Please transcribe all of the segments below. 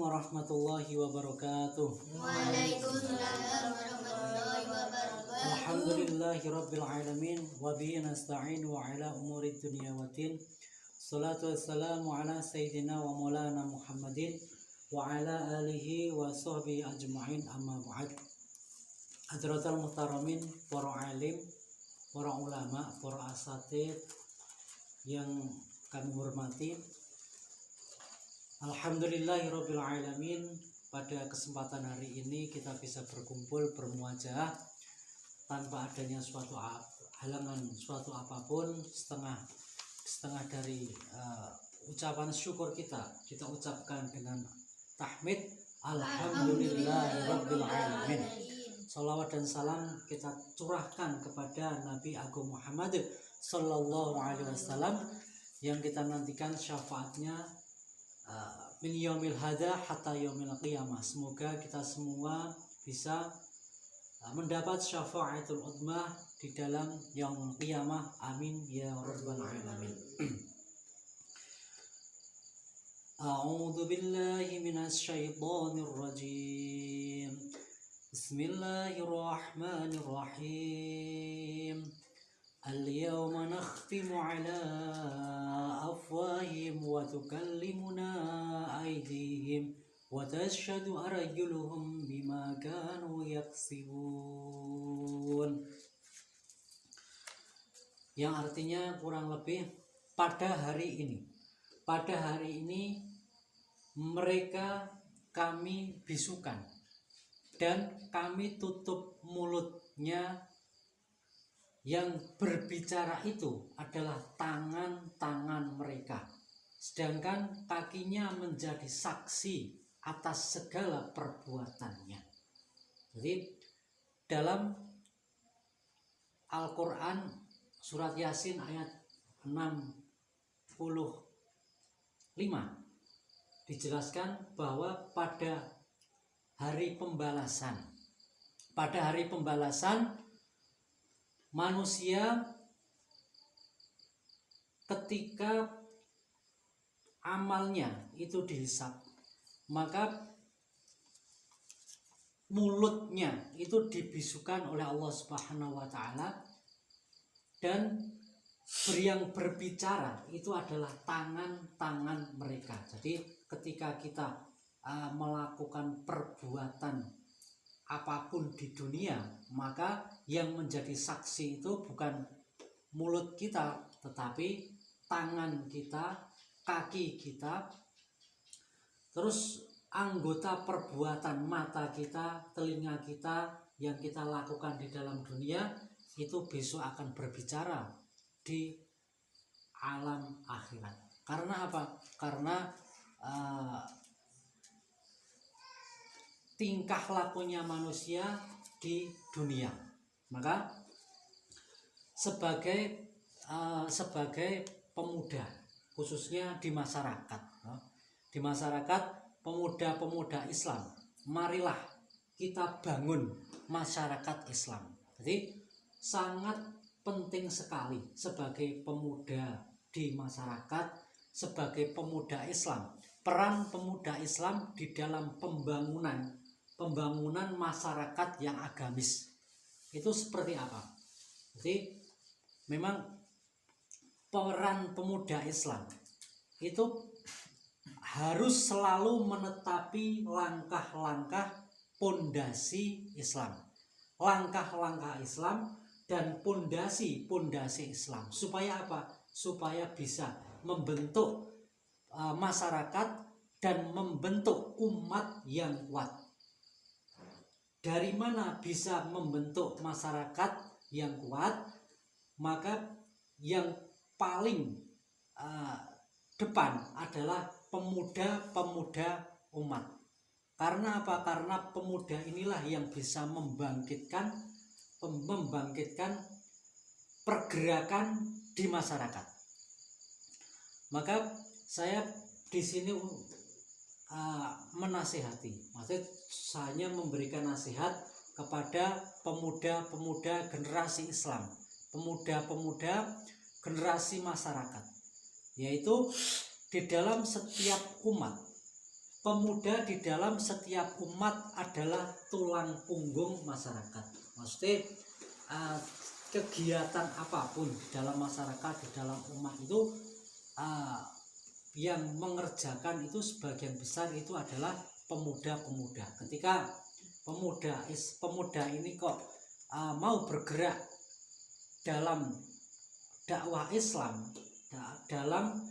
warahmatullahi wabarakatuh. Waalaikumsalam warahmatullahi wabarakatuh. Alhamdulillahi rabbil alamin wa bihi nasta'in wa ala umuri dunya waddin. Salatu wassalamu ala sayyidina wa maulana Muhammadin wa ala alihi wa sahbihi ajma'in, amma ba'd. Hadratul muhtaramin, para alim, para ulama, para asatid yang kami hormati, alhamdulillahirabbil alamin. Pada kesempatan hari ini kita bisa berkumpul bermuajah tanpa adanya suatu halangan, suatu apapun, setengah dari ucapan syukur kita ucapkan dengan tahmid alhamdulillahirabbil alamin. Salawat dan salam kita curahkan kepada Nabi Agung Muhammad sallallahu alaihi wasallam yang kita nantikan syafaatnya min yaumil hada hatta yaumil qiyamah. Semoga kita semua bisa mendapat syafaatul udmah di dalam yaumul qiyamah. Amin ya rabbal alamin. A'udzu billahi minasy syaithanir rajim. Bismillahirrahmanirrahim. Al-yawma nakhtimu ala afwahihim wa tukallimuna aydihim wa tashhadu arjuluhum bima kanu yaksibun. Yang artinya kurang lebih pada hari ini mereka kami bisukan dan kami tutup mulutnya. Yang berbicara itu adalah tangan-tangan mereka, sedangkan kakinya menjadi saksi atas segala perbuatannya. Jadi dalam Al-Quran surat Yasin ayat 65 dijelaskan bahwa pada hari pembalasan manusia ketika amalnya itu dihisab, maka mulutnya itu dibisukan oleh Allah Subhanahu wa taala, dan yang berbicara itu adalah tangan-tangan mereka. Jadi ketika kita melakukan perbuatan apapun di dunia, maka yang menjadi saksi itu bukan mulut kita, tetapi tangan kita, kaki kita, terus anggota perbuatan mata kita, telinga kita yang kita lakukan di dalam dunia itu besok akan berbicara di alam akhirat. Karena apa? Karena tingkah lakunya manusia di dunia. Maka sebagai pemuda, khususnya di masyarakat pemuda-pemuda Islam, marilah kita bangun masyarakat Islam. Jadi sangat penting sekali sebagai pemuda di masyarakat, sebagai pemuda Islam, peran pemuda Islam di dalam pembangunan masyarakat yang agamis itu seperti apa. Jadi memang peran pemuda Islam itu harus selalu menetapi langkah-langkah pondasi Islam, langkah-langkah Islam dan pondasi Islam. Supaya apa? Supaya bisa membentuk masyarakat dan membentuk umat yang kuat. Dari mana bisa membentuk masyarakat yang kuat? Maka yang paling depan adalah pemuda-pemuda umat. Karena apa? Karena pemuda inilah yang bisa membangkitkan pergerakan di masyarakat. Maka saya di sini menasihati, maksud saya memberikan nasihat kepada pemuda-pemuda generasi Islam, pemuda-pemuda generasi masyarakat, yaitu di dalam setiap umat pemuda di dalam setiap umat adalah tulang punggung masyarakat. Maksudnya kegiatan apapun di dalam masyarakat, di dalam umat itu yang mengerjakan itu sebagian besar itu adalah pemuda-pemuda. Ketika pemuda ini kok mau bergerak dalam dakwah Islam, dalam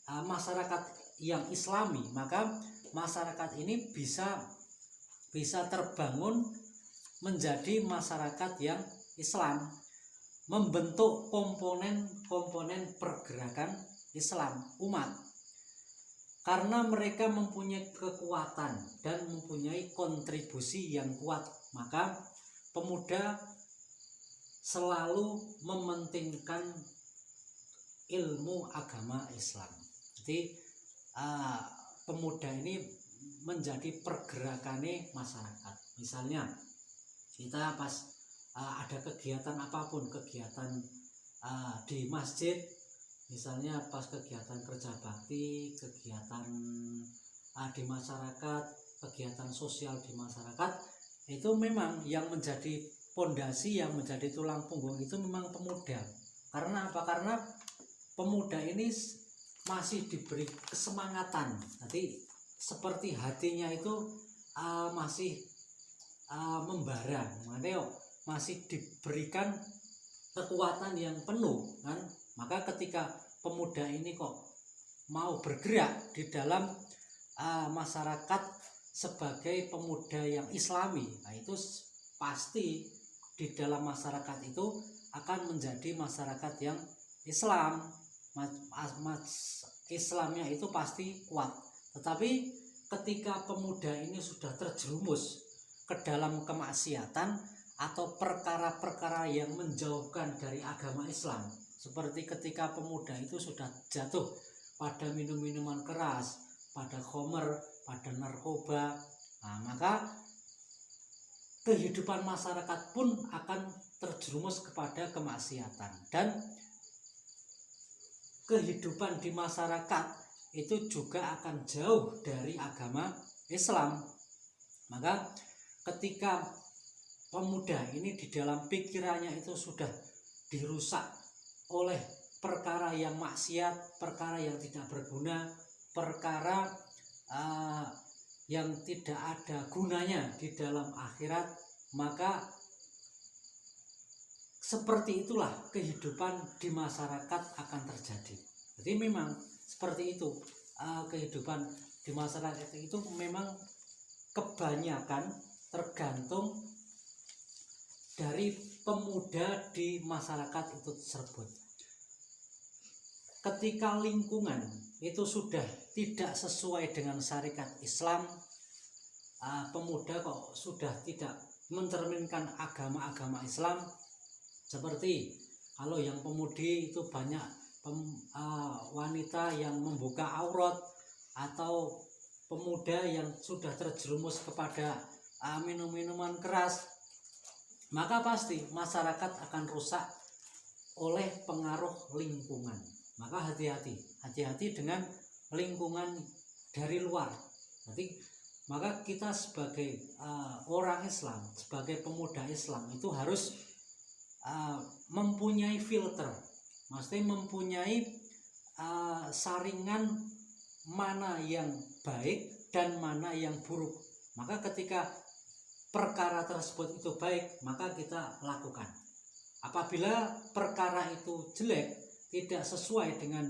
masyarakat yang Islami, maka masyarakat ini bisa terbangun menjadi masyarakat yang Islam, membentuk komponen-komponen pergerakan Islam umat, karena mereka mempunyai kekuatan dan mempunyai kontribusi yang kuat. Maka pemuda selalu mementingkan ilmu agama Islam. Jadi pemuda ini menjadi pergerakannya masyarakat. Misalnya kita pas ada kegiatan apapun, kegiatan di masjid, misalnya pas kegiatan kerja bakti, kegiatan di masyarakat, kegiatan sosial di masyarakat, itu memang yang menjadi pondasi, yang menjadi tulang punggung itu memang pemuda. Karena apa? Karena pemuda ini masih diberi kesemangatan. Nanti seperti hatinya itu masih membara, masih diberikan kekuatan yang penuh, kan? Maka ketika pemuda ini kok mau bergerak di dalam masyarakat sebagai pemuda yang Islami, nah itu pasti di dalam masyarakat itu akan menjadi masyarakat yang Islam. Islamnya itu pasti kuat. Tetapi ketika pemuda ini sudah terjerumus ke dalam kemaksiatan atau perkara-perkara yang menjauhkan dari agama Islam, seperti ketika pemuda itu sudah jatuh pada minum-minuman keras, pada khamr, pada narkoba, nah, maka kehidupan masyarakat pun akan terjerumus kepada kemaksiatan, dan kehidupan di masyarakat itu juga akan jauh dari agama Islam. Maka ketika pemuda ini di dalam pikirannya itu sudah dirusak oleh perkara yang maksiat, perkara yang tidak berguna, perkara yang tidak ada gunanya di dalam akhirat, maka seperti itulah kehidupan di masyarakat akan terjadi. Jadi memang seperti itu, kehidupan di masyarakat itu memang kebanyakan tergantung dari pemuda di masyarakat itu tersebut. Ketika lingkungan itu sudah tidak sesuai dengan syariat Islam, pemuda kok sudah tidak mencerminkan agama-agama Islam, seperti kalau yang pemudi itu banyak wanita yang membuka aurat, atau pemuda yang sudah terjerumus kepada minum-minuman keras, maka pasti masyarakat akan rusak oleh pengaruh lingkungan. Maka hati-hati dengan lingkungan dari luar. Jadi maka kita sebagai orang Islam, sebagai pemuda Islam itu harus mempunyai filter, maksudnya mempunyai saringan mana yang baik dan mana yang buruk. Maka ketika perkara tersebut itu baik, maka kita lakukan. Apabila perkara itu jelek, tidak sesuai dengan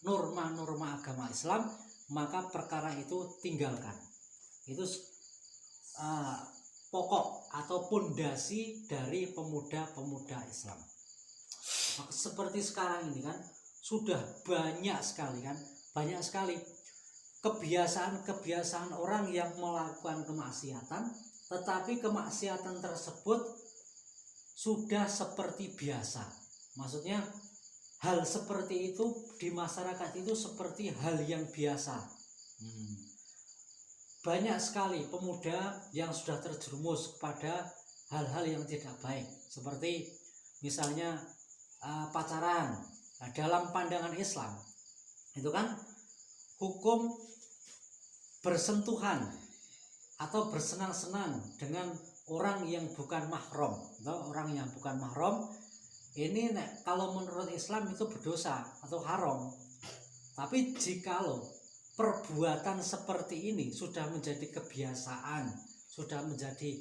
norma-norma agama Islam, maka perkara itu tinggalkan. Itu pokok atau pondasi dari pemuda-pemuda Islam. Seperti sekarang ini kan sudah banyak sekali kebiasaan orang yang melakukan kemaksiatan, tetapi kemaksiatan tersebut sudah seperti biasa. Maksudnya hal seperti itu di masyarakat itu seperti hal yang biasa. Banyak sekali pemuda yang sudah terjerumus kepada hal-hal yang tidak baik, seperti misalnya pacaran. Nah, dalam pandangan Islam itu kan hukum bersentuhan atau bersenang-senang dengan orang yang bukan mahram atau orang yang bukan mahram, ini kalau menurut Islam itu berdosa atau haram. Tapi jikalau perbuatan seperti ini sudah menjadi kebiasaan, sudah menjadi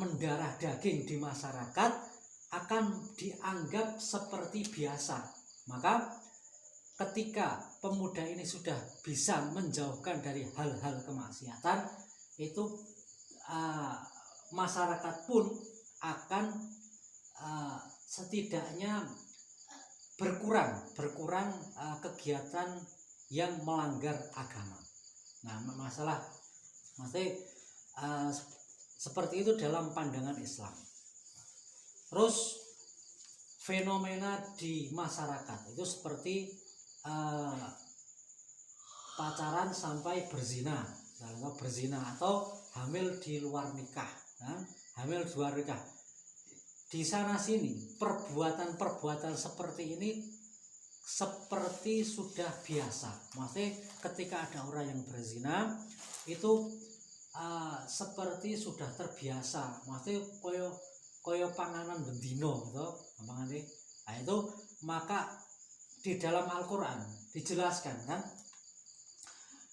mendarah daging di masyarakat, akan dianggap seperti biasa. Maka ketika pemuda ini sudah bisa menjauhkan dari hal-hal kemaksiatan, itu masyarakat pun akan setidaknya berkurang kegiatan yang melanggar agama. Nah, maksudnya seperti itu dalam pandangan Islam. Terus fenomena di masyarakat itu seperti pacaran sampai berzina atau hamil di luar nikah, hamil di luar nikah. Di sana sini perbuatan seperti ini seperti sudah biasa. Maksudnya ketika ada orang yang berzina itu seperti sudah terbiasa. Maksudnya koyo panganan bendino gitu, gampangane. Nah, itu maka di dalam Al-Qur'an dijelaskan kan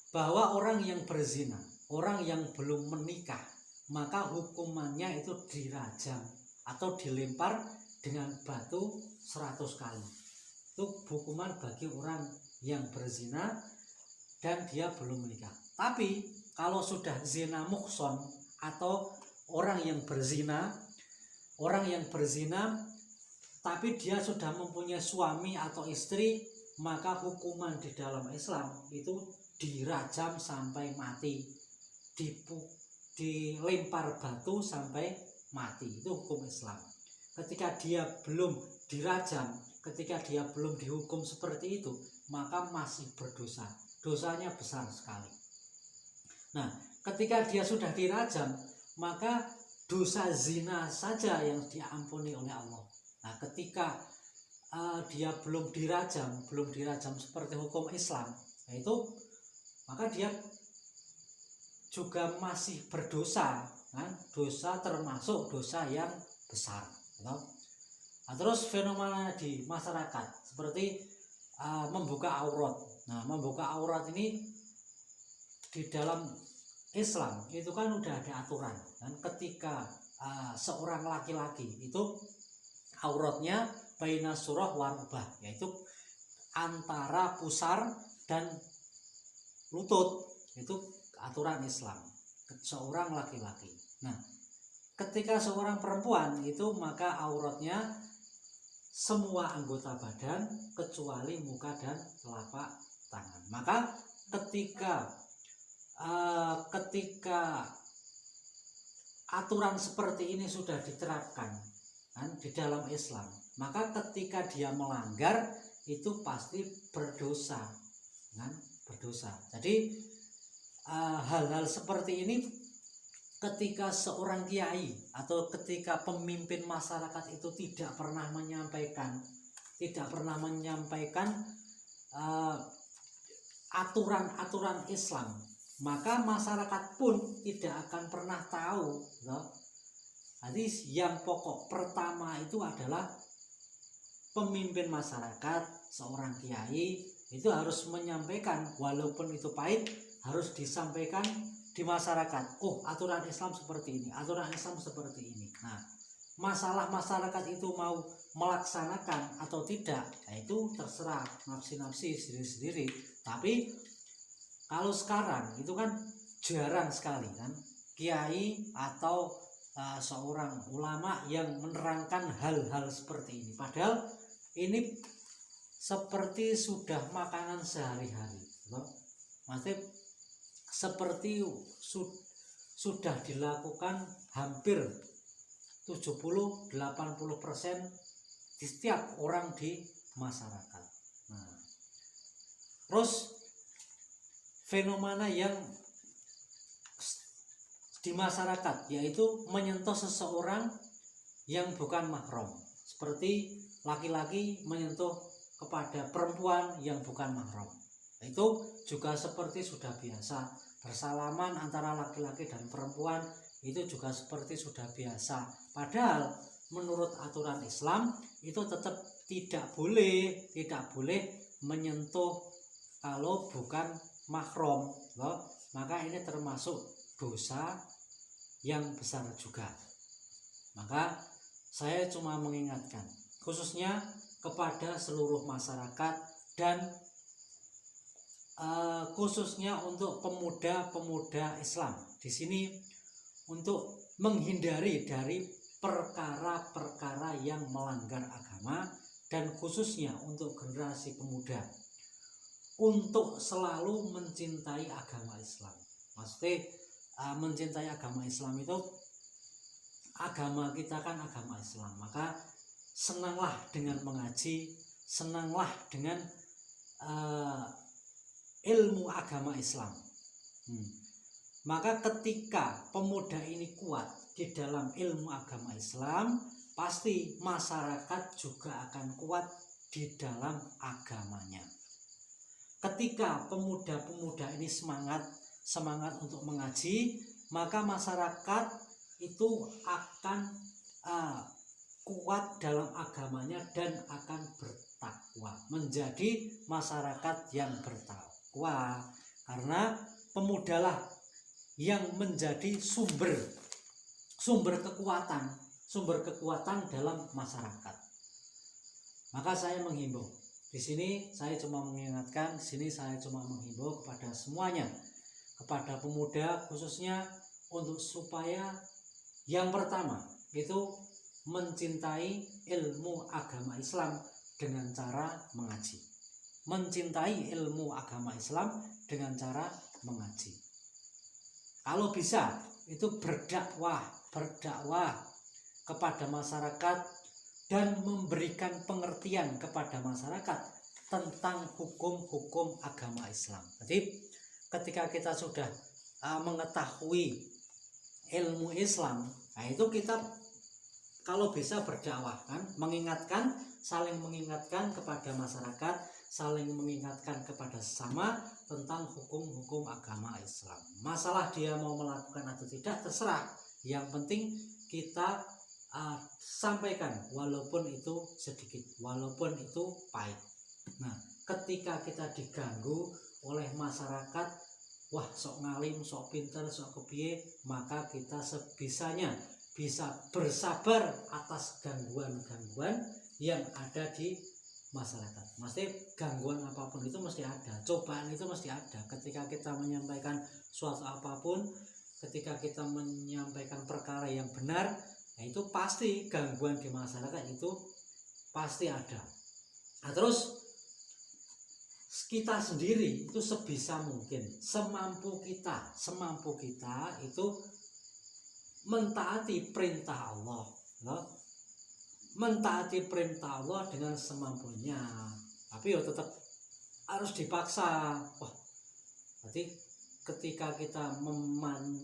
bahwa orang yang berzina, orang yang belum menikah, maka hukumannya itu dirajam atau dilempar dengan batu 100 kali. Itu hukuman bagi orang yang berzina dan dia belum menikah. Tapi kalau sudah zina muhson atau orang yang berzina tapi dia sudah mempunyai suami atau istri, maka hukuman di dalam Islam itu dirajam sampai mati, dilempar batu sampai mati. Itu hukum Islam. Ketika dia belum dirajam, ketika dia belum dihukum seperti itu, maka masih berdosa. Dosanya besar sekali. Nah, ketika dia sudah dirajam, maka dosa zina saja yang diampuni oleh Allah. Nah, ketika dia belum dirajam seperti hukum Islam, yaitu maka dia juga masih berdosa, kan? Dosa termasuk dosa yang besar. Nah, terus fenomena di masyarakat seperti membuka aurat. Nah, membuka aurat ini di dalam Islam itu kan udah ada aturan. Dan ketika seorang laki-laki itu auratnya baina surah wa rubah, yaitu antara pusar dan lutut, itu aturan Islam seorang laki-laki. Nah, ketika seorang perempuan itu maka auratnya semua anggota badan kecuali muka dan telapak tangan. Maka ketika aturan seperti ini sudah diterapkan kan, di dalam Islam, maka ketika dia melanggar itu pasti berdosa kan, berdosa. Jadi hal-hal seperti ini ketika seorang kiai atau ketika pemimpin masyarakat itu tidak pernah menyampaikan aturan-aturan Islam, maka masyarakat pun tidak akan pernah tahu. Jadi yang pokok pertama itu adalah pemimpin masyarakat, seorang kiai itu harus menyampaikan, walaupun itu pahit, harus disampaikan di masyarakat. Oh, aturan Islam seperti ini, aturan Islam seperti ini. Nah, masalah masyarakat itu mau melaksanakan atau tidak, nah itu terserah nafsi-nafsi sendiri-sendiri. Tapi kalau sekarang itu kan jarang sekali kan kiai atau seorang ulama yang menerangkan hal-hal seperti ini. Padahal ini seperti sudah makanan sehari-hari, maksudnya seperti sudah dilakukan hampir 70-80% di setiap orang di masyarakat. Nah, terus fenomena yang di masyarakat yaitu menyentuh seseorang yang bukan mahram, seperti laki-laki menyentuh kepada perempuan yang bukan mahram. Itu juga seperti sudah biasa bersalaman antara laki-laki dan perempuan itu juga seperti sudah biasa. Padahal menurut aturan Islam itu tetap tidak boleh menyentuh kalau bukan mahram, loh. Maka ini termasuk dosa yang besar juga. Maka saya cuma mengingatkan khususnya kepada seluruh masyarakat dan khususnya untuk pemuda-pemuda Islam di sini untuk menghindari dari perkara-perkara yang melanggar agama, dan khususnya untuk generasi pemuda untuk selalu mencintai agama Islam. Maksudnya mencintai agama Islam itu, agama kita kan agama Islam, maka senanglah dengan mengaji, senanglah dengan ilmu agama Islam. Maka ketika pemuda ini kuat di dalam ilmu agama Islam, pasti masyarakat juga akan kuat di dalam agamanya. Ketika pemuda-pemuda ini semangat untuk mengaji, maka masyarakat itu akan kuat dalam agamanya dan akan bertakwa, menjadi masyarakat yang bertakwa, karena pemudalah yang menjadi sumber kekuatan dalam masyarakat. Maka saya menghimbau di sini, saya cuma mengingatkan, di sini saya cuma menghimbau kepada semuanya, kepada pemuda khususnya, untuk supaya yang pertama itu mencintai ilmu agama Islam dengan cara mengaji. Mencintai ilmu agama Islam dengan cara mengaji. Kalau bisa itu berdakwah kepada masyarakat dan memberikan pengertian kepada masyarakat tentang hukum-hukum agama Islam. Jadi ketika kita sudah mengetahui ilmu Islam, nah itu kita kalau bisa berdakwah kan, saling mengingatkan kepada masyarakat, saling mengingatkan kepada sesama tentang hukum-hukum agama Islam. Masalah dia mau melakukan atau tidak terserah, yang penting kita sampaikan walaupun itu sedikit, walaupun itu pahit. Nah, ketika kita diganggu oleh masyarakat, wah sok ngalim, sok pinter, sok kepiye, maka kita sebisanya bisa bersabar atas gangguan-gangguan yang ada di masyarakat. Mesti gangguan apapun itu mesti ada, cobaan itu mesti ada. Ketika kita menyampaikan suatu apapun, ketika kita menyampaikan perkara yang benar, nah itu pasti gangguan di masyarakat itu pasti ada. Nah, terus kita sendiri itu sebisa mungkin, semampu kita itu mentaati perintah Allah, loh. Mentaati perintah Allah dengan semampunya, tapi ya tetap harus dipaksa. Wah, berarti ketika kita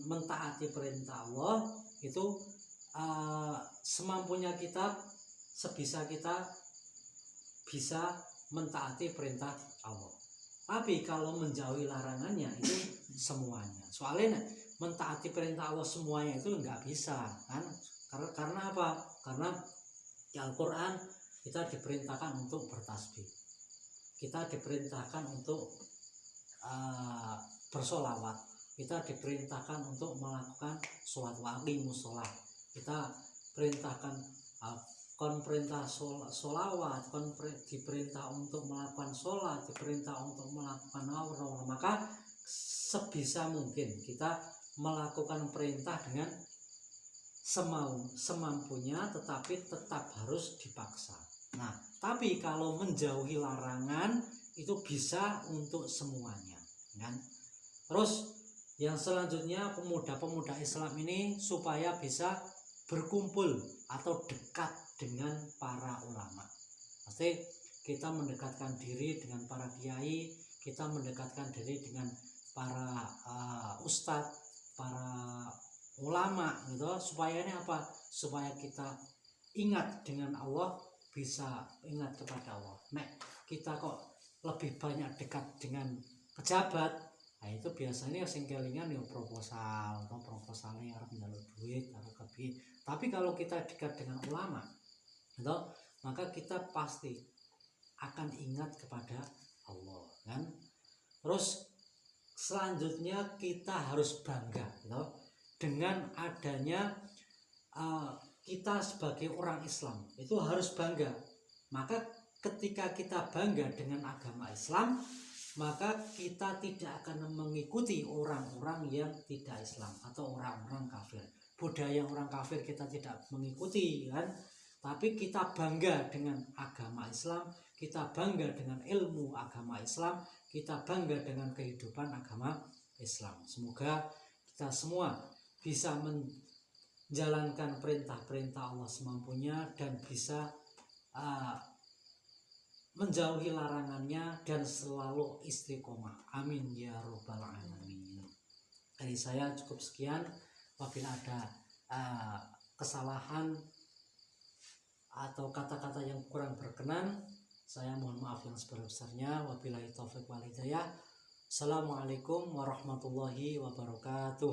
mentaati perintah Allah itu semampunya kita, sebisa kita bisa mentaati perintah Allah. Tapi kalau menjauhi larangannya itu semuanya. Soalnya mentaati perintah Allah semuanya itu nggak bisa kan? Karena apa? Karena di Al-Quran kita diperintahkan untuk bertasbih, kita diperintahkan untuk bersolawat, kita diperintahkan untuk melakukan sholat waqimus sholat, kita perintahkan perintah sholawat, diperintah untuk melakukan sholat, diperintah untuk melakukan aurah. Maka sebisa mungkin kita melakukan perintah dengan semampunya, tetapi tetap harus dipaksa. Nah, tapi kalau menjauhi larangan itu bisa untuk semuanya, kan? Terus yang selanjutnya, pemuda-pemuda Islam ini supaya bisa berkumpul atau dekat dengan para ulama. Pasti kita mendekatkan diri dengan para kiai, kita mendekatkan diri dengan para ustadz, para ulama gitu, supaya ini apa? Supaya kita ingat dengan Allah, bisa ingat kepada Allah. Nek kita kok lebih banyak dekat dengan pejabat, Nah itu biasanya sing kelingan ya proposal atau proposalnya harus njaluk duit atau kebi. Tapi kalau kita dekat dengan ulama, gitu, maka kita pasti akan ingat kepada Allah, kan? Terus selanjutnya kita harus bangga, gitu, dengan adanya kita sebagai orang Islam itu harus bangga. Maka ketika kita bangga dengan agama Islam, maka kita tidak akan mengikuti orang-orang yang tidak Islam atau orang-orang kafir. Budaya orang kafir kita tidak mengikuti, kan? Tapi kita bangga dengan agama Islam, kita bangga dengan ilmu agama Islam, kita bangga dengan kehidupan agama Islam. Semoga kita semua bisa menjalankan perintah-perintah Allah semampunya dan bisa menjauhi larangannya dan selalu istiqomah. Amin ya robbal alamin. Dari saya cukup sekian. Apabila ada kesalahan atau kata-kata yang kurang berkenan, saya mohon maaf yang sebesar-besarnya. Wabillahi taufiq wal hidayah. Assalamualaikum warahmatullahi wabarakatuh.